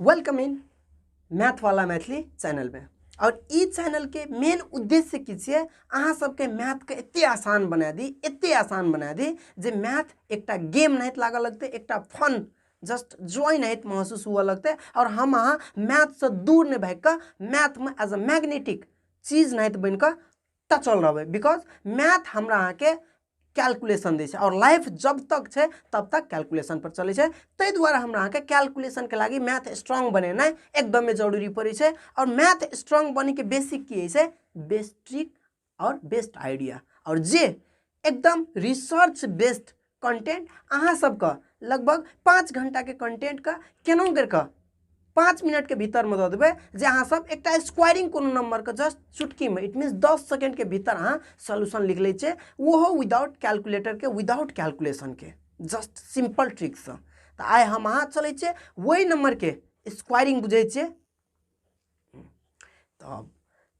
Welcome in math वाला Maithili channel में। और ई चैनल के मेन उद्देश्य की छे अहाँ सबके मैथ के एते आसान बना दी जे मैथ एकटा गेम नहीं लागा लगते, एकटा फन जस्ट जॉय नहीं महसूस हुआ लगते और हम अहाँ मैथ से दूर नहीं भाग कर मैथ में एज अ मैग्नेटिक चीज नहीं बन कर टचल रहे। बिकॉज मैथ हमरा अहाँ के कैलकुलेशन दै छै और लाइफ जब तक है तब तक कैलकुलेशन पर चले छै। तै दुआरे हमरा अहाँ के कैलकुलेशन के लागि मैथ स्ट्रांग बनेनाइ एकदमै जरूरी पड़े छै। और मैथ स्ट्रांग बने के बेसिक की है बेस्ट ट्रिक और बेस्ट आइडिया और जे एकदम रिसर्च बेस्ड कंटेंट अहाँ सबका लगभग 5 घंटा के कंटेंट का केना करके 5 मिनट के भीतर में दे देवे जे अहाँ सब एक स्क्वायरिंग कोनो नंबर के जस्ट चुटकी में इट मीन्स 10 सेकंड के भीतर अहाँ सोल्यूशन लिख ले छे, वो विदाउट कैलकुलेटर के विदाउट कैलकुलेशन के जस्ट सिंपल ट्रिक से। तो आइ हम अहाँ चले छे वही नंबर के स्क्वायरिंग बुझे छे। तो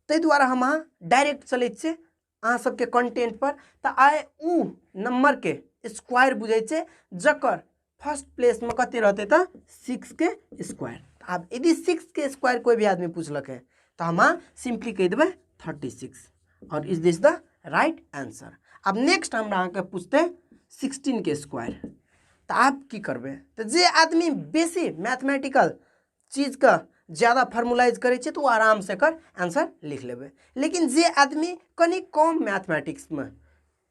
तै द्वारा हम अहाँ डायरेक्ट चले छे अहाँ सबके कंटेंट पर। तो आइ उ नंबर के स्क्वायर बुझे छे जकर फर्स्ट प्लेस में कते रहते तो 6 के स्क्वायर। अब यदि 6 के स्क्वायर कोई भी आदमी पूछलक है तो हम सिंपली कह देवे 36 और is this the right answer. अब नेक्स्ट हम अहाँ के पूछते 16 के स्क्वायर। तो आप की करबे तो जे आदमी बेसी मैथमेटिकल चीज का ज़्यादा फार्मुलाइज करे छे तो वो आराम से कर आंसर लिख लेबे। लेकिन जे आदमी कनी कम मैथमेटिक्स में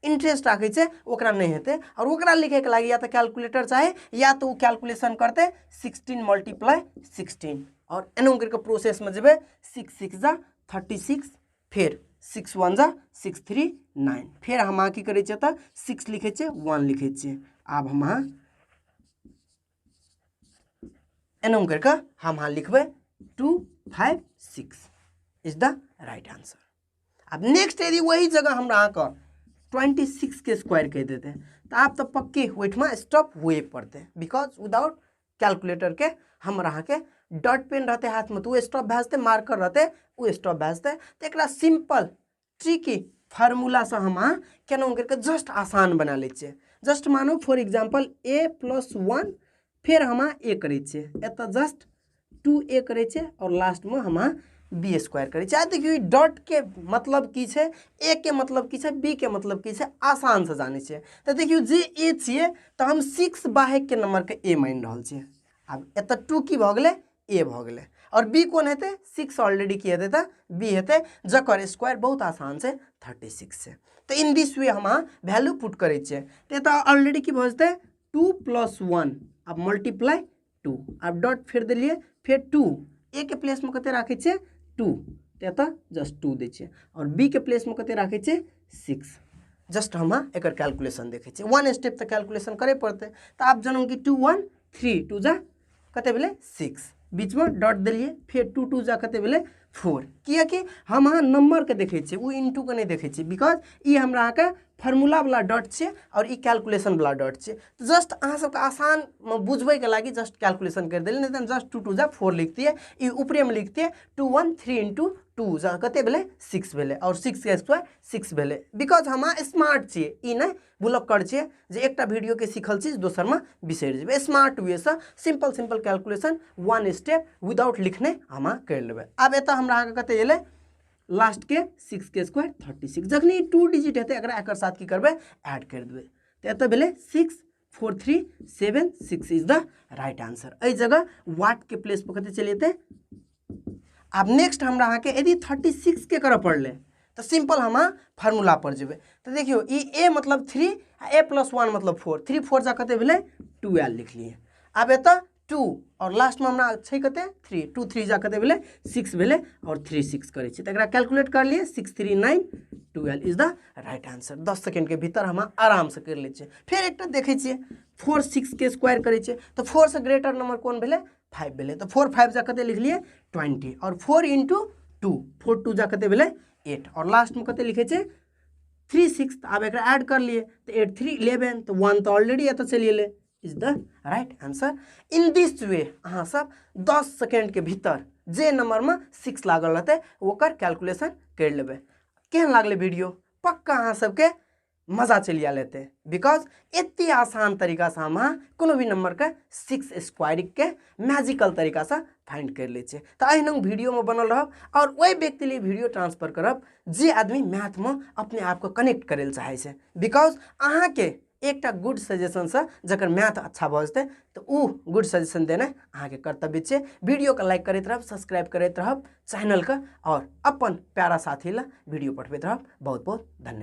इंटरेस्ट रखे छे ओकरा नहीं हेते और ओकरा लिखे के लागि या तो कैलकुलेटर चाहे या तो कैलकुलेशन करते 16 × 16 और एना करके प्रोसेस में जेबे 6 × 6 = 36 फिर 6 × 1 = 6 3 9 फिर हम की करे छे त 6 लिखे छे 1 लिखे छे। अब हम एना करके हम लिखबे 2 5 6 इज द राइट आंसर। अब नेक्स्ट यदि वही जगह हमरा का 26 के स्क्वायर कह देते हैं तो आप तो पक्के वेट में स्टॉप हुए पड़ते हैं। बिकॉज विदाउट कैलकुलेटर के हम रहा के डॉट पेन रहते हाथ में तो वो स्टॉप भेजते, मार्कर रहते वो स्टॉप भेजते। तो एक सिंपल ट्रिकी फार्मूला से हम केना करके जस्ट आसान बना ले छे। जस्ट मानो फॉर एग्जाम्पल a+1 फिर हम a करे छे एत जस्ट 2a करे छे और लास्ट में हम बी स्क्वायर करे छे। देखिए डॉट के मतलब की छे, ए के मतलब की छे, बी के मतलब की छे, आसान से जाने छे। तो देखिए जे ए छे तो हम 6 बाहेक के नंबर के ए मान रहल छे। अब एत 2 की भ गेले ए भ गेले और बी कौन हेते 6 ऑलरेडी की हेते त बी हेते जकर स्क्वायर बहुत आसान से 36 से। तो इन दिस वे हम वैल्यू पुट करे छे तो ऑलरेडी की भजते 2 + 1 अब मल्टीप्लाई 2 अब डॉट फिर दिलिए फिर 2 ए के प्लेस में कते राखे छे 2 तो जस्ट 2 दे छे और बी के प्लेस में कते राखे छे 6 जस्ट हम एक कैलकुलेशन देखे छे। 1 स्टेप तक कैलकुलेशन करे पड़ते। तो आप जनम की 2 1 3 2 जा कते भेले 6 बीच में डॉट दिलिए फिर 2 2 जा कते भेले 4 किया कि हम नंबर के देखे छे वो इंटू के नहीं देखे छे। बिकॉज ये हमरा के फार्मूला वाला डॉट छे और ई कैलकुलेशन वाला डॉट छे। तो जस्ट अहाँ सबके आसान में बुझबे के लागि जस्ट कैलकुलेशन कर दिले नहीं तो जस्ट 2 2 जा 4 लिखती है ई ऊपरे में लिखती है 2 1 3 × 2 जा कते भेले 6 भेले और 6 के स्क्वायर 6 भेले। बिकॉज हम स्मार्ट छे ई नहीं भुलक्कड़ छे जे एकटा वीडियो के सीखल चीज दोसर में बिसर जेबे। स्मार्ट वे से simple simple calculation 1 step without लिखने हम कर लेबे। अब एत हमरा कते एले लास्ट के 6 के स्क्वायर 36 जखनी 2 डिजिट हेते एकरा एकर साथ की करबे ऐड कर देबे तो एत भेले 6 4 3 7 6 इज द राइट आंसर। एई जगह वाट के प्लेस पर कते चलिए थे। अब नेक्स्ट हमरा के यदि 36 के करे पड़ले तो सिंपल हम फार्मूला पर जेबे। तो देखियो ई a मतलब 3 a+1 मतलब 4 3 4 जा कते भेले 12 लिख लिए। अब एत 2 और लास्ट में हमरा छै कते 3 2 3 जा कते भेले 6 भेले और 3 6 करे छी तो एकरा कैलकुलेट कर लिए 6 3 9 12 is the right answer. 10 second के भीतर हम आराम से कर ले छी। फिर एक देखे छी 4 6 के स्क्वायर करे छी तो 4 से ग्रेटर नंबर कौन भेले 5 भेले तो 4 5 जा कते लिख लिए 20 और 4 × 2 4 2 जा कते भेले 8 और लास्ट में कते लिखे छे 3 6 अब एक ऐड कर लिए तो 8 3 11 तो 1 तो ऑलरेडी एत चलिए ले is the right answer. In this way अहाँ सब 10 सेकंड के भीतर जे नंबर में 6 लागल रहते ओकर कैलकुलेशन कर लेबे। केहन लागले वीडियो पक्का अहाँ सबके मजा चलिया लेते बिकॉज इतनी आसान तरीका से हम कोनो भी नंबर के 6 स्क्वायर के मैजिकल तरीका से फाइंड कर ले तो अहिना वीडियो में बनल रहब और वही व्यक्ति लिए वीडियो ट्रांसफर करब जे आदमी मैथ में अपने आप को कनेक्ट करे चाहे से बिकॉज अहाँ के एक गुड सजेशन से जकर मैथ अच्छा भजते तो उ गुड सजेशन देना अहाँ के कर्तव्य है। वीडियो का लाइक करते रहब, सब्सक्राइब करते रहब चैनल का और अपन प्यारा साथी ला वीडियो पठबैत रहब। बहुत बहुत धन्यवाद।